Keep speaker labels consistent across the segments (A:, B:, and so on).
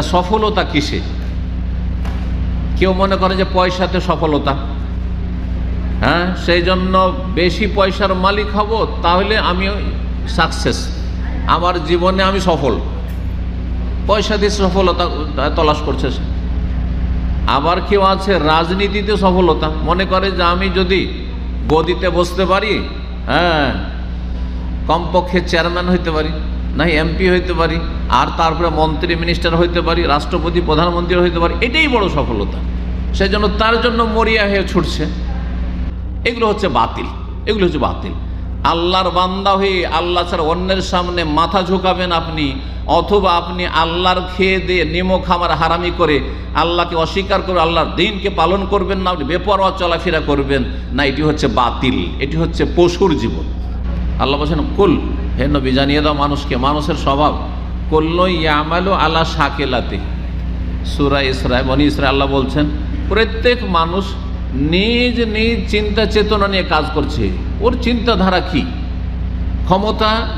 A: তা সফলতা কিসে? কেউ মনে করে যে পয়সাতে সফলতা, হ্যাঁ, সেই জন্য বেশি পয়সার মালিক হব, তাহলে আমি সাকসেস, আমার জীবনে আমি সফল। পয়সা দিয়ে সফলতা তলাশ করছে সে। আবার কেউ আছে রাজনীতিতে সফলতা, মনে করে যে আমি যদি গদিতে বসতে পারি, হ্যাঁ, কমপক্ষে চেয়ারম্যান হইতে পারি, না এমপি হইতে পারি, আর তারপরে মন্ত্রী মিনিস্টার হইতে পারি, রাষ্ট্রপতি প্রধানমন্ত্রী হইতে পারি, এটাই বড় সফলতা। সেই জন্য তার জন্য মরিয়া হয়ে ছুটছে। এগুলো হচ্ছে বাতিল, এগুলো হচ্ছে বাতিল। আল্লাহর বান্দা হয়ে আল্লাহ ছাড়া অন্যের সামনে মাথা ঝুঁকাবেন আপনি, অথবা আপনি আল্লাহর খেয়ে দিয়ে নিমক খামার হারামি করে আল্লাহকে অস্বীকার করে আল্লাহর দিনকে পালন করবেন না, আপনি বেপরোয়া চলাফেরা করবেন না, এটি হচ্ছে বাতিল, এটি হচ্ছে পশুর জীবন। আল্লাহ বলছেন কুল, হে নবী জানিয়ে দাও মানুষকে, মানুষের স্বভাব কুল্লু ইয়ামালু আলা শাকিলাতি। সূরা ইসরা, বনী ইসরা আল্লাহ বলছেন প্রত্যেক মানুষ নিজ নিজ চিন্তা চেতনা নিয়ে কাজ করছে। ওর চিন্তাধারা কি?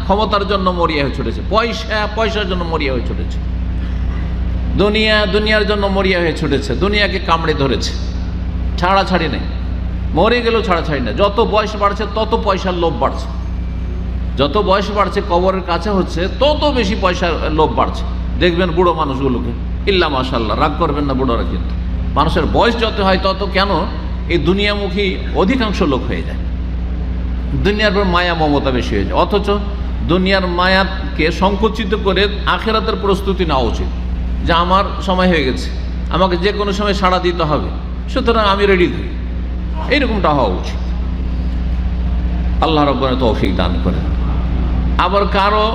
A: ক্ষমতার জন্য মরিয়া হয়ে ছুটেছে, পয়সার জন্য মরিয়া হয়ে ছুটেছে, দুনিয়ার জন্য মরিয়া হয়ে ছুটেছে, দুনিয়াকে কামড়ে ধরেছে, ছাড়াছাড়ি নেই, মরে গেলেও ছাড়াছাড়ি নেই। যত বয়স বাড়ছে তত পয়সার লোভ বাড়ছে, যত বয়স বাড়ছে কবরের কাছে হচ্ছে তত বেশি পয়সার লোভ বাড়ছে। দেখবেন বুড়ো মানুষগুলোকে, ইল্লা মাশাআল্লাহ, রাগ করবেন না বুড়োরা, কিন্তু মানুষের বয়স যত হয় তত কেন এই দুনিয়ামুখী অধিকাংশ লোক হয়ে যায়, দুনিয়ার পর মায়া মমতা বেশি হয়ে যায়। অথচ দুনিয়ার মায়াকে সংকুচিত করে আখিরাতের প্রস্তুতি নেওয়া উচিত, যে আমার সময় হয়ে গেছে, আমাকে যে কোনো সময় সাড়া দিতে হবে, সুতরাং আমি রেডি থাকি, এইরকমটা হওয়া উচিত। আল্লাহ রাব্বুল তৌফিক দান করেন। আবার কারো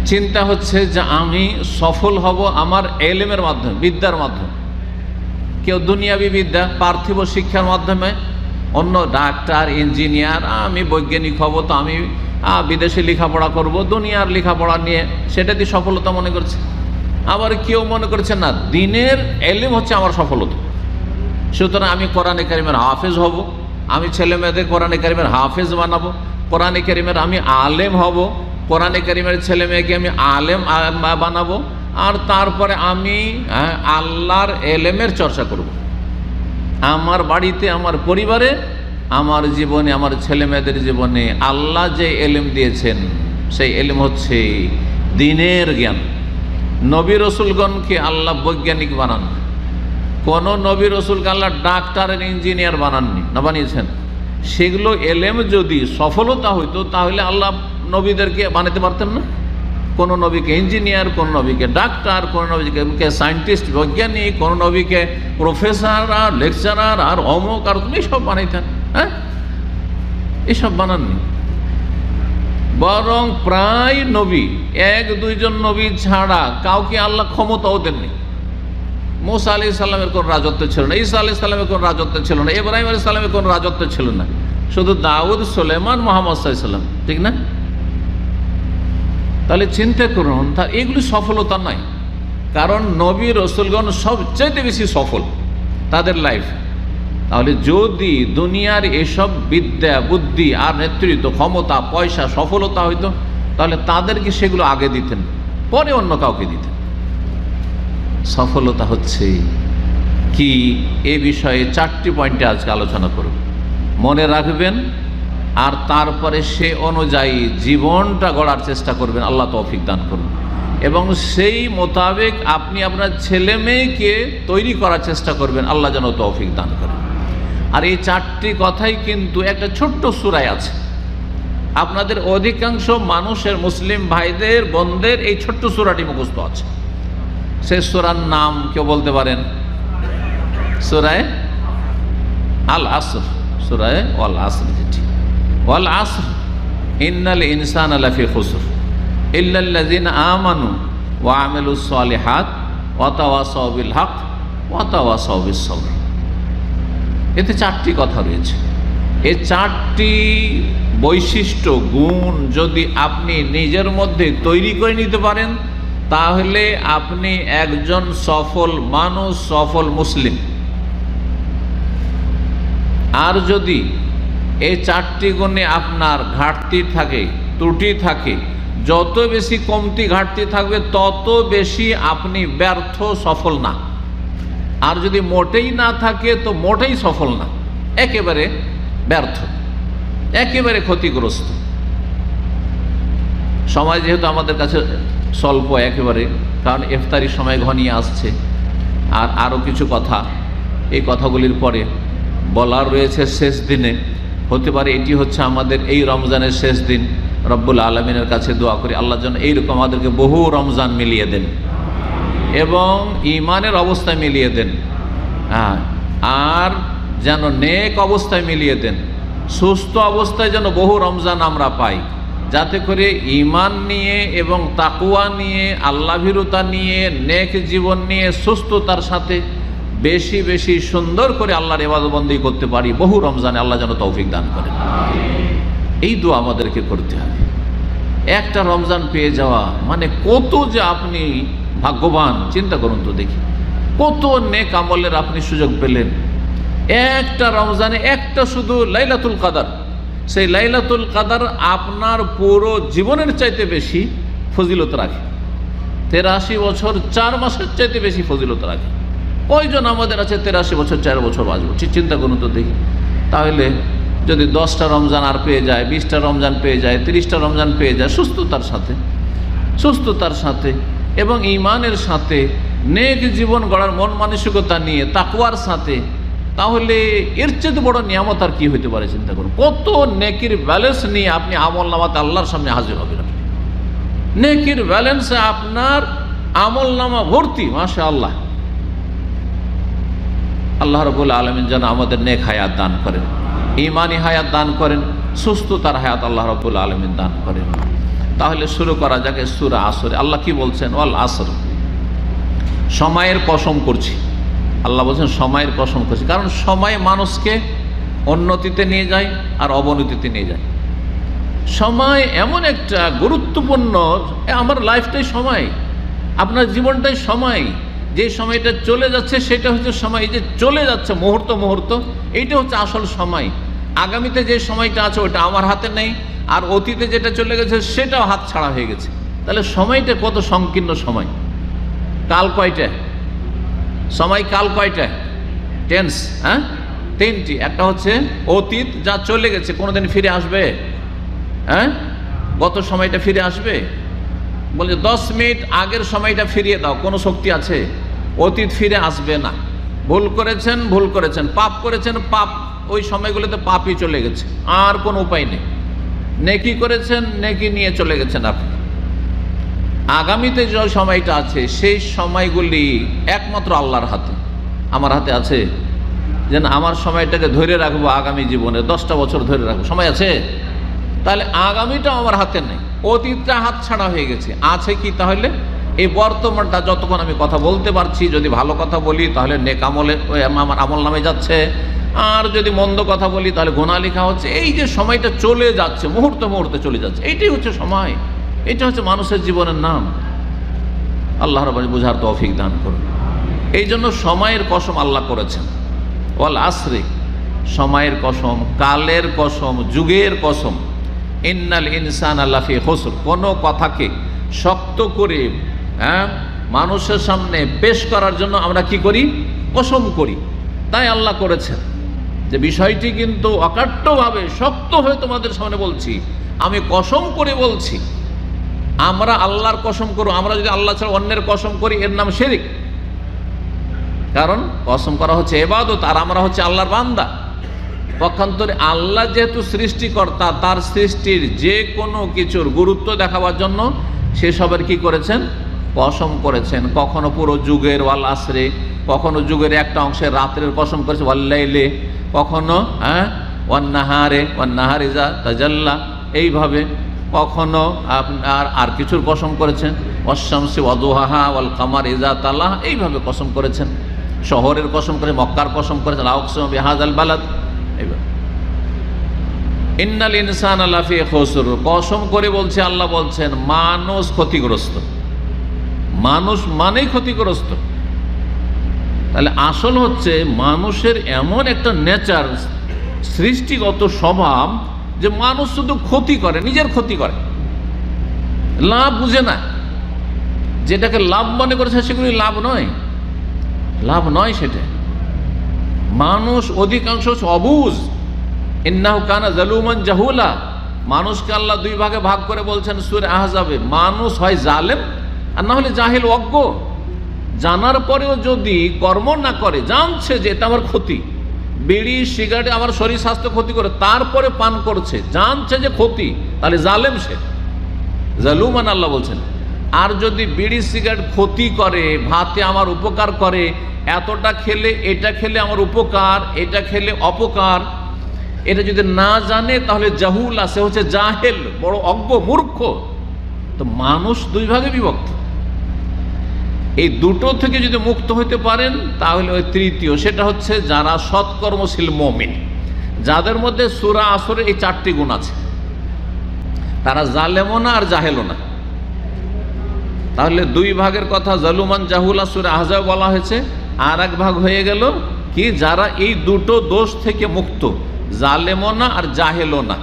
A: চিন্তা হচ্ছে যে আমি সফল হব আমার এলেমের মাধ্যমে, বিদ্যার মাধ্যমে। কেউ দুনিয়াবি বিদ্যা, পার্থিব শিক্ষার মাধ্যমে, অন্য ডাক্তার, ইঞ্জিনিয়ার, আমি বৈজ্ঞানিক হব, তো আমি বিদেশে লেখাপড়া করব, দুনিয়ার লেখাপড়া নিয়ে সেটা দিয়ে সফলতা মনে করছে। আবার কেউ মনে করছে না, দিনের এলেম হচ্ছে আমার সফলতা, সুতরাং আমি কোরআনে কারিমের হাফেজ হব, আমি ছেলে মেয়েদের কোরআনে কারিমের হাফেজ বানাবো, কোরআনে কারিমের আমি আলেম হব, কোরআনে কারিমের ছেলে মেয়েকে আমি আলেম বানাবো, আর তারপরে আমি আল্লাহর এলেমের চর্চা করব। আমার বাড়িতে, আমার পরিবারে, আমার জীবনে, আমার ছেলে মেয়েদের জীবনে আল্লাহ যে এলেম দিয়েছেন সেই এলেম হচ্ছে দ্বীনের জ্ঞান। নবী রসুলগণকে আল্লাহ বৈজ্ঞানিক বানান, কোন নবী রসুলকে আল্লাহ ডাক্তার, ইঞ্জিনিয়ার বানাননি, না বানিয়েছেন? সেগুলো এলেম যদি সফলতা হইতো তাহলে আল্লাহ নবীদেরকে বানাতে পারতেন না? কোন নবীকে ইঞ্জিনিয়ার, কোন নবীকে ডাক্তার, কোন নবীকে সায়েন্টিস্ট, বৈজ্ঞানিক, কোন নবীকে প্রফেসর আর লেকচারার আর অমুক আর এইসব বানাইতেন? হ্যাঁ, এইসব বানাননি। বরং প্রায় নবী, এক দুইজন নবী ছাড়া কাউকে আল্লাহ ক্ষমতাও দেননি। মুসা আলাইহিস সালামের কোন রাজত্ব ছিল না, ঈসা আলাইহিস সালামের কোন রাজত্ব ছিল না, ইব্রাহিম আলাইহিস সালামের কোন রাজত্ব ছিল না, শুধু দাউদ, সুলাইমান, মুহাম্মদ সাল্লাল্লাহু আলাইহি ওয়াসাল্লাম, ঠিক না? তাহলে চিন্তা করুন, তার এগুলি সফলতা নয়। কারণ নবী রসুলগণ সবচাইতে বেশি সফল তাদের লাইফ। তাহলে যদি দুনিয়ার এসব বিদ্যা, বুদ্ধি আর নেতৃত্ব, ক্ষমতা, পয়সা, সফলতা হইতো, তাহলে তাদেরকে সেগুলো আগে দিতেন, পরে অন্য কাউকে দিতেন। সফলতা হচ্ছে কি, এ বিষয়ে 4টি পয়েন্টে আজকে আলোচনা করব, মনে রাখবেন, আর তারপরে সে অনুযায়ী জীবনটা গড়ার চেষ্টা করবেন। আল্লাহ তৌফিক দান করুন। এবং সেই মোতাবেক আপনি আপনার ছেলে মেয়েকে তৈরি করার চেষ্টা করবেন। আল্লাহ যেন তৌফিক দান করেন। আর এই 4টি কথাই কিন্তু একটা ছোট্ট সূরায় আছে। আপনাদের অধিকাংশ মানুষের, মুসলিম ভাইদের, বোনদের এই ছোট্ট সূরাটি মুখস্থ আছে। সেই সূরার নাম কেউ বলতে পারেন? সূরায়ে আল আসর, সূরায়ে ওয়াল আসর, যেটি ওয়াল আসর ইন্নাল ইনসানা লাফি খুসর ইল্লাল্লাযিনা আমানু ওয়া আমিলুস সালিহাত ওয়া তাওয়াসাউ বিল হক ওয়া তাওয়াসাউ বিস সবর। এতে 4টি কথা রয়েছে। এই 4টি বৈশিষ্ট্য, গুণ যদি আপনি নিজের মধ্যে তৈরি করে নিতে পারেন, তাহলে আপনি একজন সফল মানুষ, সফল মুসলিম। আর যদি এই 4টি গুণে আপনার ঘাটতি থাকে, ত্রুটি থাকে, যত বেশি কমতি ঘাটতি থাকবে তত বেশি আপনি ব্যর্থ, সফল না। আর যদি মোটেই না থাকে তো মোটেই সফল না, একেবারে ব্যর্থ, একেবারে ক্ষতিগ্রস্ত। সময় যেহেতু আমাদের কাছে স্বল্প একেবারে, কারণ ইফতারির সময় ঘনিয়ে আসছে, আর আরও কিছু কথা এই কথাগুলির পরে বলার রয়েছে শেষ দিনে। হতে পারে এটি হচ্ছে আমাদের এই রমজানের শেষ দিন। রব্বুল আলমিনের কাছে দোয়া করি আল্লাহ যেন এইরকম আমাদেরকে বহু রমজান মিলিয়ে দেন এবং ঈমানের অবস্থায় মিলিয়ে দেন, আর যেন নেক অবস্থায় মিলিয়ে দেন, সুস্থ অবস্থায় যেন বহু রমজান আমরা পাই, যাতে করে ঈমান নিয়ে এবং তাকওয়া নিয়ে, আল্লাহভীরুতা নিয়ে, নেক জীবন নিয়ে, সুস্থতার সাথে বেশি বেশি সুন্দর করে আল্লাহর ইবাদতবন্দি করতে পারি বহু রমজানে। আল্লাহ যেন তৌফিক দান করেন। এই দোয়া আমাদেরকে করতে হবে। একটা রমজান পেয়ে যাওয়া মানে কত যে আপনি ভাগ্যবান, চিন্তা করুন তো দেখি, কত নেক আমলের আপনি সুযোগ পেলেন। একটা রমজানে একটা শুধু লাইলাতুল কাদার, সেই লাইলাতুল কাদার আপনার পুরো জীবনের চাইতে বেশি ফজিলত রাখে। 83 বছর 4 মাসের চাইতে বেশি ফজিলত রাখে। কয়জন আমাদের আছে 83 বছর 4 বছর বাঁচবো? চিন্তা করুন তো দেখি। তাহলে যদি 10টা রমজান আর পেয়ে যায়, 20টা রমজান পেয়ে যায়, 30টা রমজান পেয়ে যায় সুস্থতার সাথে এবং ঈমানের সাথে, নেক জীবন গড়ার মন মানসিকতা নিয়ে, তাকওয়ার সাথে, তাহলে এর চেয়ে বড় নিয়ামত আর কি হইতে পারে? চিন্তা করুন, কত নেকির ব্যালেন্স নিয়ে আপনি আমল নামাতে আল্লাহর সামনে হাজির হবেন। নেকির ব্যালেন্সে আপনার আমল নামা ভর্তি, মাশাআল্লাহ। আল্লাহ রাব্বুল আলামিন যেন আমাদের নেক হায়াত দান করেন, ঈমানি হায়াত দান করেন, সুস্থতার হায়াত আল্লাহ রাব্বুল আলামিন দান করেন। তাহলে শুরু করা যাক সূরা আসর। আল্লাহ কি বলছেন? ওয়াল আসর, সময়ের কসম করছি। আল্লাহ বলছেন সময়ের কসম করছি, কারণ সময় মানুষকে উন্নতিতে নিয়ে যায় আর অবনতিতে নিয়ে যায়। সময় এমন একটা গুরুত্বপূর্ণ, আমার লাইফটাই সময়, আপনার জীবনটাই সময়। যে সময়টা চলে যাচ্ছে সেটা হচ্ছে সময়। এই যে চলে যাচ্ছে মুহূর্ত মুহূর্ত, এইটা হচ্ছে আসল সময়। আগামীতে যে সময়টা আছে ওটা আমার হাতে নেই, আর অতীতে যেটা চলে গেছে সেটাও হাত ছাড়া হয়ে গেছে। তাহলে সময়টা কত সংকীর্ণ সময়। কাল কয়টায় সময়? কাল কয়টায়? টেন্স, হ্যাঁ, 3টি। একটা হচ্ছে অতীত, যা চলে গেছে, কোনোদিন ফিরে আসবে? হ্যাঁ, গত সময়টা ফিরে আসবে? বলে 10 মিনিট আগের সময়টা ফিরিয়ে দাও, কোনো শক্তি আছে? অতীত ফিরে আসবে না। ভুল করেছেন, পাপ করেছেন, পাপ ওই সময়গুলোতে পাপই চলে গেছে, আর কোনো উপায় নেই। নেকি করেছেন, নেকি নিয়ে চলে গেছেন আপনি। আগামীতে যে সময়টা আছে সেই সময়গুলি একমাত্র আল্লাহর হাতে। আমার হাতে আছে যেন আমার সময়টাকে ধরে রাখবো, আগামী জীবনে 10টা বছর ধরে রাখবো, সময় আছে? তাহলে আগামীটাও আমার হাতে নেই, অতীতটা হাত ছাড়া হয়ে গেছে। আছে কি তাহলে? এই বর্তমানটা যতক্ষণ আমি কথা বলতে পারছি, যদি ভালো কথা বলি তাহলে নেক আমলে আমার আমল নামে যাচ্ছে, আর যদি মন্দ কথা বলি তাহলে গুনাহ লেখা হচ্ছে। এই যে সময়টা চলে যাচ্ছে, মুহূর্তে মুহূর্তে চলে যাচ্ছে, এইটাই হচ্ছে সময়। এটা হচ্ছে মানুষের জীবনের নাম। আল্লাহ রাব্বুল বুঝার তৌফিক দান করুন। এই জন্য সময়ের কসম আল্লাহ করেছেন। ওয়াল আসরি, সময়ের কসম, কালের কসম, যুগের কসম। ইন্নাল ইনসানা লাফি খুসর, কোনো কথাকে শক্ত করে মানুষের সামনে পেশ করার জন্য আমরা কি করি? কসম করি। তাই আল্লাহ করেছেন যে বিষয়টি কিন্তু অকাট্যভাবে শক্ত হয়ে তোমাদের সামনে বলছি, আমি কসম করে বলছি। আমরা আল্লাহর কসম করব, আমরা যদি আল্লাহ ছাড়া অন্যের কসম করি এর নাম শিরক। কারণ কসম করা হচ্ছে ইবাদত, আর আমরা হচ্ছে আল্লাহর বান্দা। পক্ষান্তরে আল্লাহ যেহেতু সৃষ্টিকর্তা, তার সৃষ্টির যে কোনো কিছুর গুরুত্ব দেখাবার জন্য সেসবের কি করেছেন? কসম করেছেন। কখনো পুরো যুগের, ওয়াল আসরে, কখনো যুগের একটা অংশের রাত্রের কসম করেছে, ওয়াল লাইলে, কখনো ওয়ান নাহারে ইজা তাজাল্লা, এইভাবে। কখনো আপনার আর কিছুর কসম করেছেন, ওয়াশ-শামসি ওয়াদুহাহা ওয়াল কামার ইজা তালাহা, এইভাবে কসম করেছেন। শহরের কসম করে, মক্কার কসম করেছেন, লা উকসিমু বিহাযাল বালাদ। ইন্নাল ইনসানা লাফি খুসর, কসম করে বলছে, আল্লাহ বলছেন মানুষ ক্ষতিগ্রস্ত। মানুষ মানেই ক্ষতিগ্রস্ত। তাহলে আসল হচ্ছে মানুষের এমন একটা নেচার, সৃষ্টিগত স্বভাব, যে মানুষ শুধু ক্ষতি করে, নিজের ক্ষতি করে। লাভ বুঝে না, যেটাকে লাভ মনে করেছে সেগুলি লাভ নয়, লাভ নয় সেটা। মানুষ অধিকাংশ অবুঝ, ইন্নাহু কানা যালুমান জাহুলা। মানুষকে আল্লাহ দুই ভাগে ভাগ করে বলছেন সূরা আহজাবে, মানুষ হয় জালেম আর না হলে জাহেল, অজ্ঞ। জানার পরেও যদি কর্ম না করে, জানছে যে এটা আমার ক্ষতি, বিড়ি সিগারেট আমার শরীর স্বাস্থ্য ক্ষতি করে, তারপরে পান করছে, জানছে যে ক্ষতি, তাহলে জালেম সে, জালুমান আল্লাহ বলছেন। আর যদি বিড়ি সিগারেট ক্ষতি করে, ভাতে আমার উপকার করে, এতটা খেলে এটা খেলে আমার উপকার, এটা খেলে অপকার, এটা যদি না জানে তাহলে জাহুল আছে, হচ্ছে জাহেল, বড় অজ্ঞ, মূর্খ। তো মানুষ দুই ভাগে বিভক্ত। এই দুটো থেকে যদি মুক্ত হইতে পারেন তাহলে ওই তৃতীয়, সেটা হচ্ছে যারা সৎকর্মশীল মুমিন, যাদের মধ্যে সূরা আসরের এই 4টি গুণ আছে, তারা জালেমও না আর জাহেলও না। তাহলে দুই ভাগের কথা জালুমান জাহুলা সূরা আহজাব বলা হয়েছে, আর এক ভাগ হয়ে গেল কি, যারা এই দুটো দোষ থেকে মুক্ত, জালেমও না আর জাহেলও না,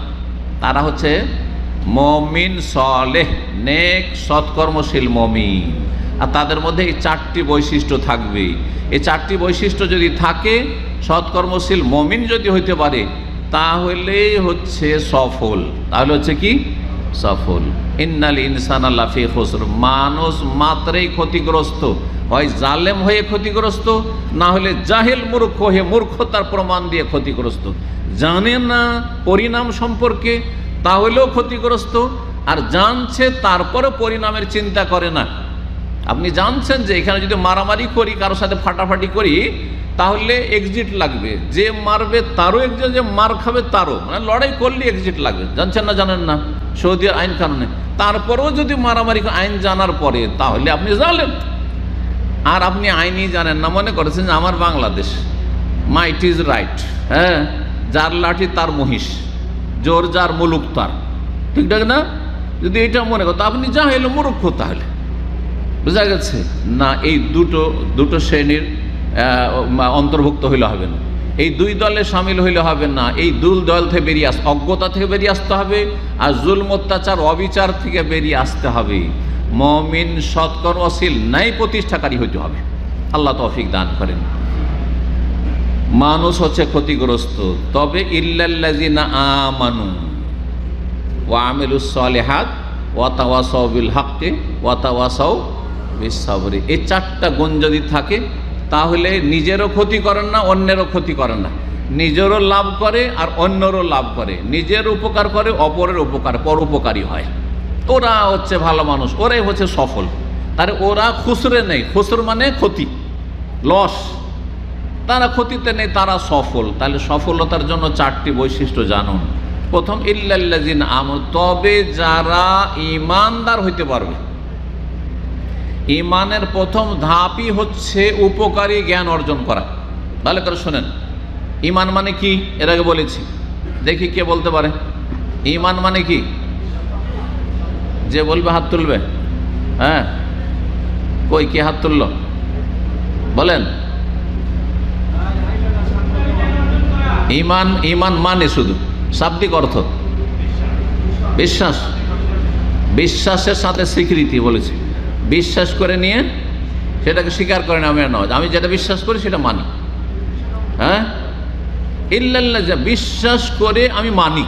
A: তারা হচ্ছে মুমিন সালেহ, নেক সৎকর্মশীল মুমিন। আর তাদের মধ্যে এই 4টি বৈশিষ্ট্য থাকবে। এই 4টি বৈশিষ্ট্য যদি থাকে, সৎকর্মশীল মুমিন যদি হইতে পারে, তাহলে হচ্ছে সফল। তাহলে হচ্ছে কি, সফল। ইন্নাল ইনসানা লাফি খুসর, মানুষ মাত্রই ক্ষতিগ্রস্ত, হয় জালেম হয়ে ক্ষতিগ্রস্ত, না হলে জাহেল মূর্খ হয়ে মূর্খতার প্রমাণ দিয়ে ক্ষতিগ্রস্ত। জানে না পরিণাম সম্পর্কে, তাহলেও ক্ষতিগ্রস্ত, আর জানছে তারপরে পরিণামের চিন্তা করে না। আপনি জানছেন যে এখানে যদি মারামারি করি, কারোর সাথে ফাটাফাটি করি, তাহলে এক্সিট লাগবে, যে মারবে তারও এক্সিট, যে মার খাবে তারও, মানে লড়াই করলে এক্সিট লাগবে। জানছেন না, জানেন না সৌদির আইন কানুনে, তারপরেও যদি মারামারি আইন জানার পরে, তাহলে আপনি জানেন। আর আপনি আইনই জানেন না, মনে করেছেন যে আমার বাংলাদেশ, মাইট ইজ রাইট, হ্যাঁ, যার লাঠি তার মহিষ, জোর যার মুলুক তার, ঠিক না? যদি এটা মনে করতো, আপনি জাহেল মূর্খ। তাহলে বোঝা গেছে না, এই দুটো শ্রেণীর অন্তর্ভুক্ত হইলে হবে না, এই দুই দলে সামিল হইলে হবে না। এই দুই দল থেকে বেরিয়ে অজ্ঞতা থেকে বেরিয়ে আসতে হবে, আর জুলম অত্যাচার অবিচার থেকে বেরিয়ে আসতে হবে। মুমিন সৎকর্মশীল ন্যায় প্রতিষ্ঠাকারী হইতে হবে। আল্লাহ তৌফিক দান করেন। মানুষ হচ্ছে ক্ষতিগ্রস্ত, তবে ইল্লাল্লাযিনা আমানু ওয়া আমিলুস সালিহাত ওয়া তাওয়াসাউ বিল হাক্কি ওয়া তাওয়াসাউ বিস সাবরি, এই 4টা গুণ যদি থাকে, তাহলে নিজেরও ক্ষতি করেন না, অন্যেরও ক্ষতি করেন না, নিজেরও লাভ করে আর অন্যেরও লাভ করে, নিজের উপকার করে, অপরের উপকার, পরোপকারী হয়। ওরা হচ্ছে ভালো মানুষ, ওরাই হচ্ছে সফল। তার ওরা খুসরে নেই, খুসর মানে ক্ষতি, লস, তারা ক্ষতিতে নেই, তারা সফল। তাহলে সফলতার জন্য 4টি বৈশিষ্ট্য জানুন। প্রথম, ইল্লাল্লাযিনা আমানু, তবে যারা ঈমানদার হইতে পারবে। ঈমানের প্রথম ধাপই হচ্ছে উপকারী জ্ঞান অর্জন করা। ভালো করে শোনেন, ঈমান মানে কি এর আগে বলেছি, দেখি কে বলতে পারে। ঈমান মানে কি? যে বলবে হাত তুলবে। হ্যাঁ, কই কে হাত তুলল বলেন। ঈমান, ঈমান মানে শুধু শাব্দিক অর্থ বিশ্বাস, বিশ্বাসের সাথে স্বীকৃতি বলেছি। বিশ্বাস করে নিয়ে সেটাকে স্বীকার করে না, আমি যেটা বিশ্বাস করি সেটা মানি। হ্যাঁ, ইল্লাল্লাহ, যা বিশ্বাস করে আমি মানি,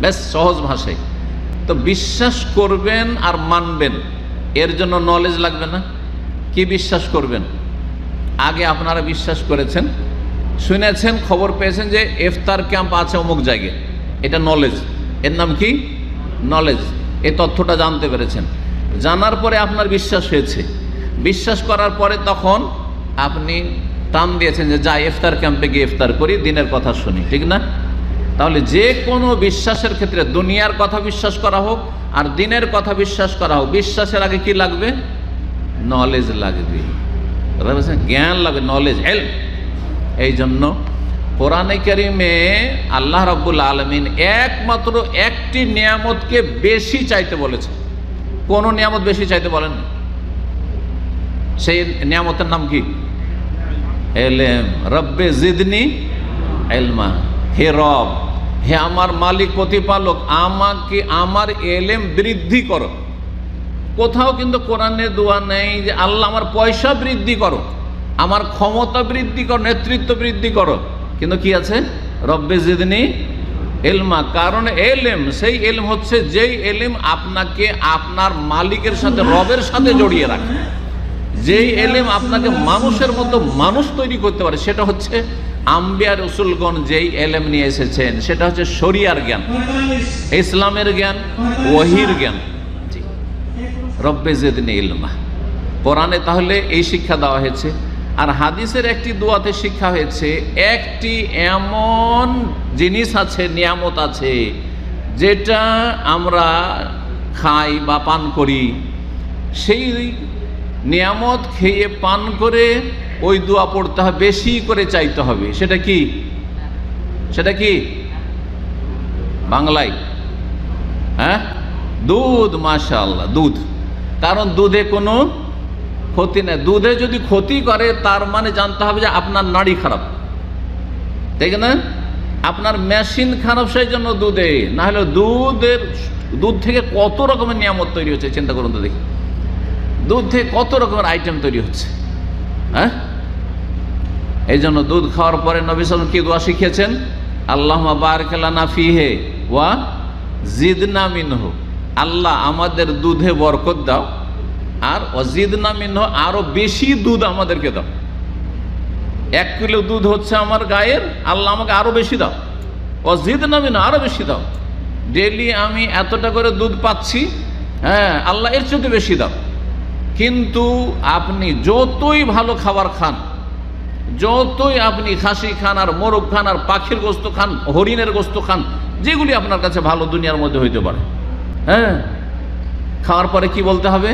A: বেশ সহজ ভাষায়। তো বিশ্বাস করবেন আর মানবেন, এর জন্য নলেজ লাগবে না? কি বিশ্বাস করবেন? আগে আপনারা বিশ্বাস করেছেন, শুনেছেন, খবর পেয়েছেন যে ইফতার ক্যাম্প আছে অমুক জায়গায়, এটা নলেজ, এর নাম কি? নলেজ। এই তথ্যটা জানতে পেরেছেন, জানার পরে আপনার বিশ্বাস হয়েছে। বিশ্বাস করার পরে তখন আপনি টান দিয়েছেন যে যাই ইফতার ক্যাম্পে গিয়ে ইফতার করি, দিনের কথা শুনি, ঠিক না? তাহলে যে কোনো বিশ্বাসের ক্ষেত্রে, দুনিয়ার কথা বিশ্বাস করা হোক আর দিনের কথা বিশ্বাস করা হোক, বিশ্বাসের আগে কি লাগবে? নলেজ লাগবে, জ্ঞান লাগবে, নলেজ, ইলম। এই জন্য কোরআনে কারিমে আল্লাহ রাব্বুল আলামিন একমাত্র একটি নিয়ামতকে বেশি চাইতে বলেছে। কোন নিয়ামত বেশি চাইতে বলেন? সেই নিয়ামতের নাম কি? ইলম। রব্বে জিদনি ইলমা, হে রব, হে আমার মালিক প্রতিপালক, আমাকে আমার ইলম বৃদ্ধি করো। কোথাও কিন্তু কোরআনে দোয়া নেই যে আল্লাহ আমার পয়সা বৃদ্ধি করো, আমার ক্ষমতা বৃদ্ধি করো, নেতৃত্ব বৃদ্ধি করো, কিন্তু কি আছে রব্বে জিদনি ইলমা। কারণ এলেম, সেই এলম হচ্ছে যেই এলেম আপনাকে আপনার মালিকের সাথে, রবের সাথে জড়িয়ে রাখে, যেই এলেম আপনাকে মানুষের মতো মানুষ তৈরি করতে পারে, সেটা হচ্ছে আম্বিয়া রসুলগণ যেই এলেম নিয়ে এসেছেন, সেটা হচ্ছে শরিয়ার জ্ঞান, ইসলামের জ্ঞান, ওহির জ্ঞান। রব্বে জিদনি ইলমা, কোরআনে তাহলে এই শিক্ষা দেওয়া হয়েছে। আর হাদিসের একটি দোয়াতে শিক্ষা হয়েছে, একটি এমন জিনিস আছে, নিয়ামত আছে, যেটা আমরা খাই বা পান করি, সেই নিয়ামত খেয়ে পান করে ওই দোয়া পড়তে হবে, বেশি করে চাইতে হবে। সেটা কি? সেটা কি বাংলায়? হ্যাঁ, দুধ। মাশাআল্লাহ, দুধ। কারণ দুধে কোনো ক্ষতি নেই। দুধে যদি ক্ষতি করে তার মানে জানতে হবে যে আপনার নাড়ি খারাপ, ঠিক না? আপনার মেশিন খারাপ, সেই জন্য দুধে। না হলে দুধ থেকে কত রকমের নিয়ামত তৈরি হচ্ছে, চিন্তা করুন তো দেখি। দুধ থেকে কত রকমের আইটেম তৈরি হচ্ছে। হ্যাঁ, এই জন্য দুধ খাওয়ার পরে নবী সাল্লাল্লাহু আলাইহি ওয়াসাল্লাম কি দোয়া শিখিয়েছেন? আল্লাহুম্মা বারিক লানা ফিহি ওয়া জিদনা মিনহু। আল্লাহ আমাদের দুধে বরকত দাও, আর ওয়াজিদনা মিনহু, আরো বেশি দুধ আমাদেরকে দাও। 1 কিলো দুধ হচ্ছে আমার গায়ের, আল্লাহ আমাকে আরো বেশি দাও। ওয়াজিদনা মিনহু, আরো বেশি দাও। ডেইলি আমি এতটা করে দুধ পাচ্ছি, হ্যাঁ, আল্লাহ এর চেয়ে বেশি দাও। কিন্তু আপনি যতই ভালো খাবার খান, যতই আপনি খাসি খান আর মোরগ খান আর পাখির গোস্ত খান, হরিণের গোস্ত খান, যেগুলি আপনার কাছে ভালো দুনিয়ার মধ্যে হইতে পারে, হ্যাঁ, খাওয়ার পরে কি বলতে হবে?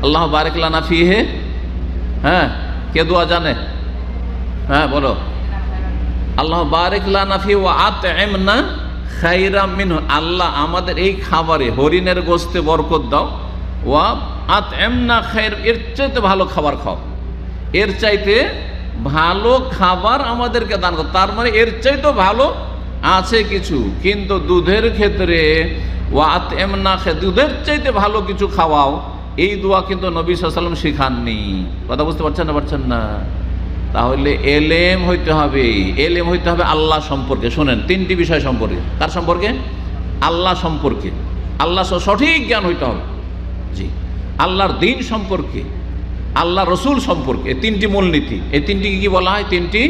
A: আল্লাহ বারিক লানা ফিহি। হ্যাঁ, কে দোয়া জানে? হ্যাঁ বলো। আল্লাহ বারিক লানা ফিহি ওয়া আত'ইমনা খায়রাম মিনহু। আল্লাহ আমাদের এই খাবারে, হরিণের গোস্তে বরকত দাও। ওয়া আত'ইমনা খায়র, এর চাইতে ভালো খাবার খাও, এর চাইতে ভালো খাবার আমাদেরকে দান করো। তার মানে এর চাইতে ভালো আছে কিছু, কিন্তু দুধের ক্ষেত্রে ওয়া আত'ইমনা খায়র, দুধের চাইতে ভালো কিছু খাওয়াও, এই দোয়া কিন্তু নবী সাল্লাল্লাহু আলাইহি ওয়াসাল্লাম শিখাননি। কথা বুঝতে পারছেন না? তাহলে এলেম হইতে হবে, এলেম হইতে হবে আল্লাহ সম্পর্কে। শোনেন, 3টি বিষয় সম্পর্কে। কার সম্পর্কে? আল্লাহ সম্পর্কে। আল্লাহ সঠিক জ্ঞান হইতে হবে। জি, আল্লাহর দ্বীন সম্পর্কে, আল্লাহ রসুল সম্পর্কে। 3টি মূলনীতি। এই 3টিকে কি বলা হয়? 3টি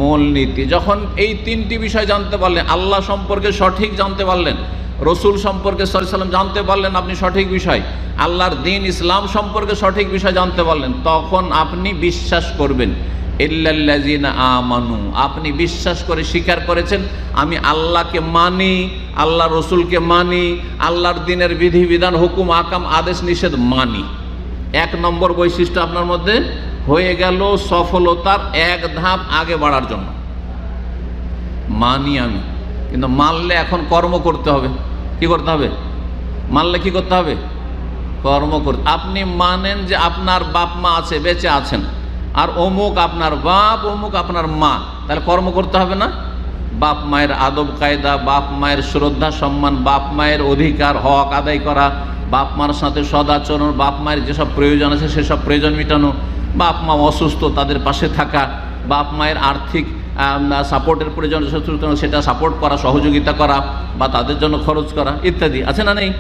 A: মূলনীতি। যখন এই 3টি বিষয় জানতে পারলেন, আল্লাহ সম্পর্কে সঠিক জানতে পারলেন, রসুল সম্পর্কে সাল্লাল্লাহু আলাইহি ওয়াসাল্লাম জানতে পারলেন আপনি সঠিক বিষয়, আল্লাহর দ্বীন ইসলাম সম্পর্কে সঠিক বিষয় জানতে পারলেন, তখন আপনি বিশ্বাস করবেন ইল্লাল্লাযিনা আমানু। আপনি বিশ্বাস করে স্বীকার করেছেন আমি আল্লাহকে মানি, আল্লাহ রসুলকে মানি, আল্লাহর দ্বীনের বিধিবিধান, হুকুম, আকাম, আদেশ নিষেধ মানি। 1 নম্বর বৈশিষ্ট্য আপনার মধ্যে হয়ে গেল সফলতার 1 ধাপ আগে বাড়ার জন্য। মানি আমি, কিন্তু মানলে এখন কর্ম করতে হবে। কি করতে হবে? মানলে কি করতে হবে? কর্ম করতে। আপনি মানেন যে আপনার বাপ মা আছে, বেঁচে আছেন, আর অমুক আপনার বাপ, অমুক আপনার মা, তাহলে কর্ম করতে হবে না? বাপ মায়ের আদব কায়দা, বাপ মায়ের শ্রদ্ধা সম্মান, বাপ মায়ের অধিকার হক আদায় করা, বাপ মার সাথে সদাচরণ, বাপ মায়ের যেসব প্রয়োজন আছে সেসব প্রয়োজন মেটানো, বাপ মা অসুস্থ তাদের পাশে থাকা, বাপ মায়ের আর্থিক সাপোর্টের প্রয়োজন সেটা সাপোর্ট করা, সহযোগিতা করা, বা তাদের জন্য খরচ করা ইত্যাদি, আছে না নেই?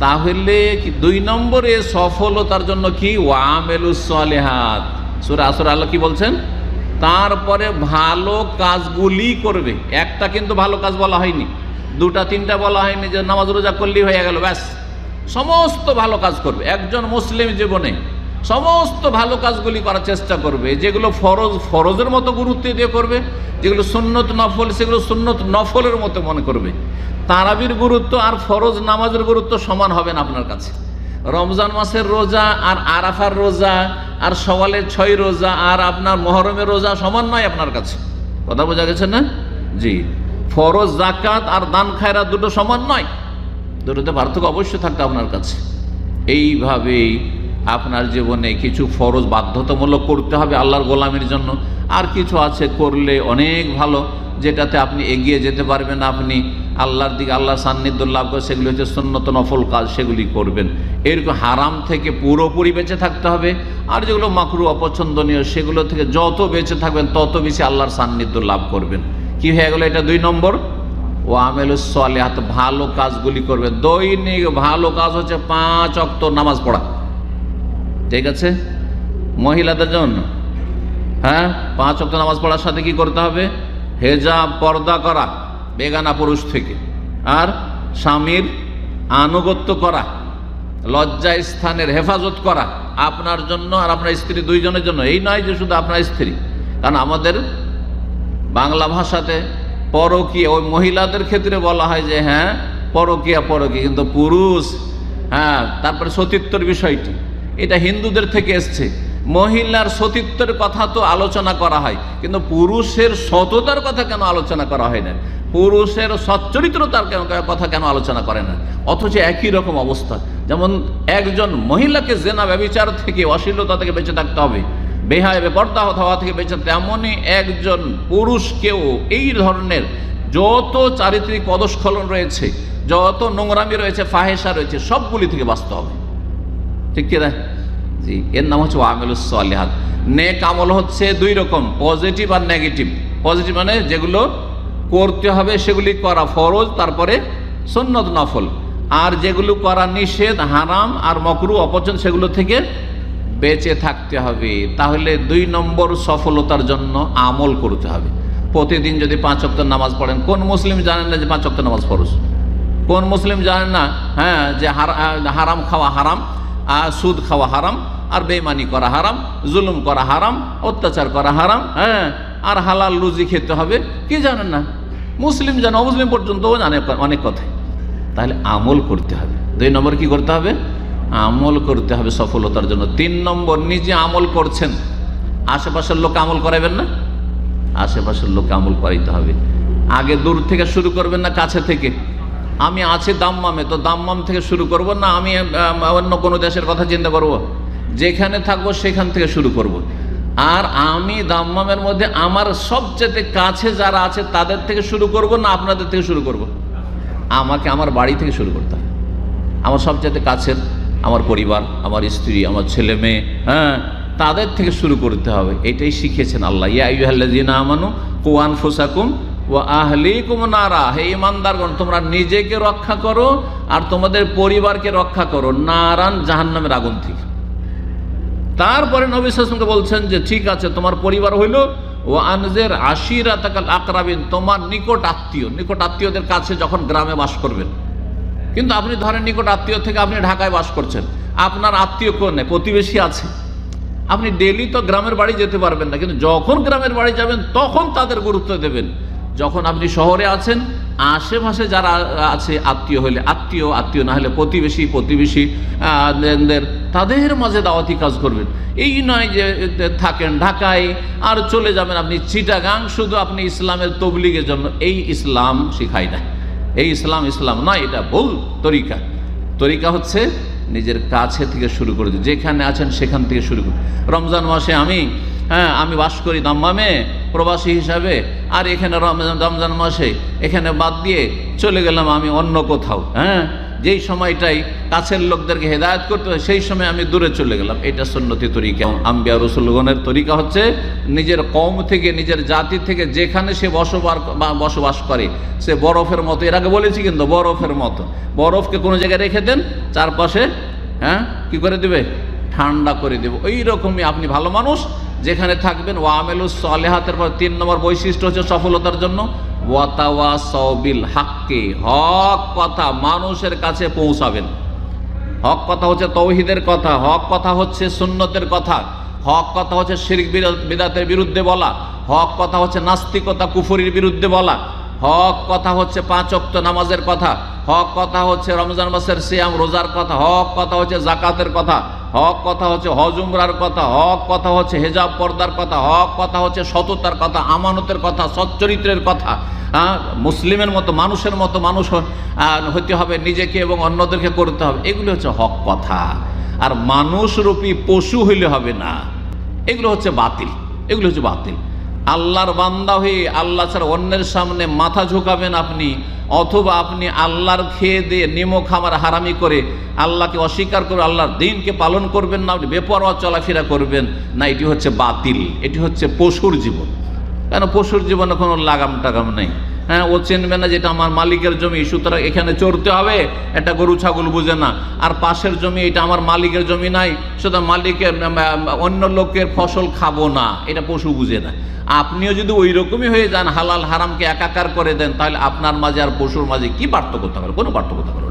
A: তাহলে 2 নম্বরে সফলতার জন্য কি? ওয়ামেলুস সলিহাত। সূরা আসর আল্লাহ কি বলছেন? তারপরে ভালো কাজগুলি করবে। একটা কিন্তু ভালো কাজ বলা হয়নি, 2টা 3টা বলা হয়নি যে নামাজ রোজা করলেই হয়ে গেল, ব্যাস। সমস্ত ভালো কাজ করবে। একজন মুসলিম জীবনে সমস্ত ভালো কাজগুলি করার চেষ্টা করবে। যেগুলো ফরজ, ফরজের মতো গুরুত্ব দিয়ে করবে। যেগুলো সুন্নত নফল, সেগুলো সুন্নত নফলের মতো মনে করবে। তারাবির গুরুত্ব আর ফরজ নামাজের গুরুত্ব সমান হবে না আপনার কাছে। রমজান মাসের রোজা আর আরাফার রোজা আর সওয়ালের 6 রোজা আর আপনার মুহররমের রোজা সমান নয় আপনার কাছে। কথা বোঝা গেছে না? জি। ফরজ, যাকাত আর দান খায়রাত দুটো সমান নয়, দুটোতে পার্থক্য অবশ্যই থাকবে আপনার কাছে। এইভাবেই আপনার জীবনে কিছু ফরজ বাধ্যতামূলক করতে হবে আল্লাহর গোলামির জন্য, আর কিছু আছে করলে অনেক ভালো, যেটাতে আপনি এগিয়ে যেতে পারবেন। আপনি আল্লাহর দিকে, আল্লাহর সান্নিধ্য লাভ করে, সেগুলি হচ্ছে সুন্নত নফল কাজ, সেগুলি করবেন। এরকম হারাম থেকে পুরোপুরি বেঁচে থাকতে হবে। আর যেগুলো মাকরু অপছন্দনীয় সেগুলো থেকে যত বেঁচে থাকবেন তত বেশি আল্লাহর সান্নিধ্য লাভ করবেন। কি হয়ে গেল এটা? 2 নম্বর, ও আমেলুস সালিহাত, ভালো কাজগুলি করবে। দৈনিক ভালো কাজ হচ্ছে 5 ওয়াক্ত নামাজ পড়া। ঠিক আছে, মহিলাদের জন্য হ্যাঁ 5 ওয়াক্ত নামাজ পড়ার সাথে কি করতে হবে? হেজাব, পর্দা করা বেগানা পুরুষ থেকে, আর স্বামীর আনুগত্য করা, লজ্জা স্থানের হেফাজত করা আপনার জন্য আর আপনার স্ত্রী, দুইজনের জন্য। এই নয় যে শুধু আপনার স্ত্রী, কারণ আমাদের বাংলা ভাষাতে পরকীয়া ওই মহিলাদের ক্ষেত্রে বলা হয় যে হ্যাঁ পরকীয়া, কিন্তু পুরুষ, হ্যাঁ তারপরে সতীত্বর বিষয়টি, এটা হিন্দুদের থেকে এসছে। মহিলার সতীত্বের কথা তো আলোচনা করা হয়, কিন্তু পুরুষের সততার কথা কেন আলোচনা করা হয় না? পুরুষের সচ্চরিত্রতার কথা কেন আলোচনা করে না? অথচ একই রকম অবস্থা। যেমন একজন মহিলাকে জেনা ব্যভিচার থেকে, অশ্লীলতা থেকে বেঁচে থাকতে হবে, বেহায়া বেপর্দা হওয়া থেকে বেঁচে, তেমনই একজন পুরুষকেও এই ধরনের যত চারিত্রিক পদস্খলন রয়েছে, যত নোংরামি রয়েছে, ফাহেসা রয়েছে, সবগুলি থেকে বাঁচতে হবে। ঠিক কিনা? জি, এর নাম হচ্ছে আমেলুস সালিহাত। নেক আমল হচ্ছে 2 রকম, পজিটিভ আর নেগেটিভ। পজিটিভ মানে যেগুলো করতে হবে সেগুলি করা ফরজ, তারপরে সুন্নত নফল। আর যেগুলো করা নিষেধ, হারাম আর মাকরুহ অপছন্দ, সেগুলো থেকে বেঁচে থাকতে হবে। তাহলে 2 নম্বর সফলতার জন্য আমল করতে হবে। প্রতিদিন যদি 5 ওয়াক্ত নামাজ পড়েন, কোন মুসলিম জানেন না যে 5 ওয়াক্ত নামাজ ফরজ? কোন মুসলিম জানেন না হ্যাঁ যে হারাম খাওয়া হারাম, আর সুদ খাওয়া হারাম, আর বেঈমানি করা হারাম, জুলুম করা হারাম, অত্যাচার করা হারাম, হ্যাঁ আর হালাল রুজি খেতে হবে? কি জানেন না? মুসলিম জানে, অমুসলিম পর্যন্তও জানে অনেক কথাই। তাহলে আমল করতে হবে। 2 নম্বর কি করতে হবে? আমল করতে হবে সফলতার জন্য। 3 নম্বর, নিজে আমল করছেন, আশেপাশের লোক আমল করাবেন না? আশেপাশের লোক আমল করাইতে হবে। আগে দূর থেকে শুরু করবেন না কাছে থেকে। আমি আছি দাম্মামে, তো দাম্মাম থেকে শুরু করব না, আমি অন্য কোনো দেশের কথা চিন্তা করব? যেখানে থাকবো সেখান থেকে শুরু করব। আর আমি দাম্মামের মধ্যে আমার সবচেয়ে কাছে যারা আছে তাদের থেকে শুরু করব না আপনাদের থেকে শুরু করব? আমাকে আমার বাড়ি থেকে শুরু করতে হবে। আমার সবচেয়ে কাছের আমার পরিবার, আমার স্ত্রী, আমার ছেলে মেয়ে, হ্যাঁ তাদের থেকে শুরু করতে হবে। এটাই শিখিয়েছেন আল্লাহ, ইয়া আইয়ুহাল্লাযীনা আমানু কু আনফুসাকুম ওয়া আহলিকুম নারা, হে ঈমানদারগণ তোমরা নিজেকে রক্ষা করো আর তোমাদের পরিবারকে রক্ষা করো নারান, জাহান্নামের আগুন থেকে। তারপরে নবী সাল্লাল্লাহু আলাইহি ওয়াসাল্লাম বলছেন যে ঠিক আছে তোমার পরিবার হইল, ও আনজের আশিরাতাকাল আকরাবিন, তোমার নিকট আত্মীয়দের কাছে যখন গ্রামে বাস করবেন। কিন্তু আপনি ধরেন নিকট আত্মীয় থেকে আপনি ঢাকায় বাস করছেন, আপনার আত্মীয় কেউ নেই, প্রতিবেশী আছে, আপনি ডেলি তো গ্রামের বাড়ি যেতে পারবেন না, কিন্তু যখন গ্রামের বাড়ি যাবেন তখন তাদের গুরুত্ব দেবেন। যখন আপনি শহরে আছেন, আশেপাশে যারা আছে আত্মীয় হলে আত্মীয় না হলে প্রতিবেশী তাদের মাঝে দাওয়াতি কাজ করবেন। এই নয় যে থাকেন ঢাকায় আর চলে যাবেন আপনি চিটাগাং শুধু আপনি ইসলামের তবলিগের জন্য। এই ইসলাম শিখায় না, এই ইসলাম নয়, এটা ভুল তরিকা হচ্ছে নিজের কাছে থেকে শুরু করে দিন, যেখানে আছেন সেখান থেকে শুরু করুন। রমজান মাসে আমি বাস করি দাম্মামে প্রবাসী হিসাবে, আর এখানে রমজান মাসে এখানে বাদ দিয়ে চলে গেলাম আমি অন্য কোথাও, যেই সময়টাই কাছের লোকদেরকে হেদায়েত করতে হয় সেই সময় আমি দূরে চলে গেলাম। এটা সুন্নতি তরিকা। আম্বিয়া রাসূলগণের তরিকা হচ্ছে নিজের কওম থেকে, নিজের জাতি থেকে যেখানে সে বসবাস করে সে বরফের মতো, এর আগে বলেছি কিন্তু বরফের মতো, বরফকে কোনো জায়গায় রেখে দেন চারপাশে কি করে দেবে? ঠান্ডা করে দেবে। ওই রকমই আপনি ভালো মানুষ যেখানে থাকবেন। ওয়ামেলুস সালিহাতের পর 3 নম্বর বৈশিষ্ট্য হচ্ছে সফলতার জন্য ওয়াতাওয়াসাউ বিল হাক্কি, হক কথা মানুষের কাছে পৌঁছাবেন। হক কথা হচ্ছে তাওহীদের কথা, হক কথা হচ্ছে সুন্নতের কথা, হক কথা হচ্ছে শিরক বিদআতের বিরুদ্ধে বলা, হক কথা হচ্ছে নাস্তিকতা কুফরির বিরুদ্ধে বলা, হক কথা হচ্ছে 5 ওয়াক্ত নামাজের কথা, হক কথা হচ্ছে রমজান মাসের সিয়াম রোজার কথা, হক কথা হচ্ছে যাকাতের কথা, হক কথা হচ্ছে হজ উমরার কথা, হক কথা হচ্ছে হেজাব পর্দার কথা, হক কথা হচ্ছে সততার কথা, আমানতের কথা, সচ্চরিত্রের কথা। মুসলিমের মতো মানুষের মতো মানুষ হতে হবে, নিজেকে এবং অন্যদেরকে করতে হবে। এগুলো হচ্ছে হক কথা। আর মানুষরূপী পশু হইলে হবে না, এগুলো হচ্ছে বাতিল। আল্লাহর বান্দা হয়ে আল্লাহ ছাড়া অন্যের সামনে মাথা ঝুঁকাবেন আপনি, অথবা আপনি আল্লাহর খেয়ে দিয়ে নিমক খাবার হারামি করে আল্লাহকে অস্বীকার করে আল্লাহর দিনকে পালন করবেন না, আপনি বেপরোয়া চলাফেরা করবেন না, এটি হচ্ছে বাতিল, এটি হচ্ছে পশুর জীবন। কেন পশুর জীবনে কোনো লাগাম টাগাম নেই। হ্যাঁ, ও চিনবে না যেটা আমার মালিকের জমি, সুতরাং এখানে চড়তে হবে, একটা গরু ছাগল বুঝে না। আর পাশের জমি, এটা আমার মালিকের জমি নাই, সুতরাং মালিকের অন্য লোকের ফসল খাবো না, এটা পশু বুঝে না। আপনিও যদি ওই রকমই হয়ে যান, হালাল হারামকে একাকার করে দেন, তাহলে আপনার মাঝে আর পশুর মাঝে কি পার্থক্য থাকবে? কোনো পার্থক্য থাকবে না।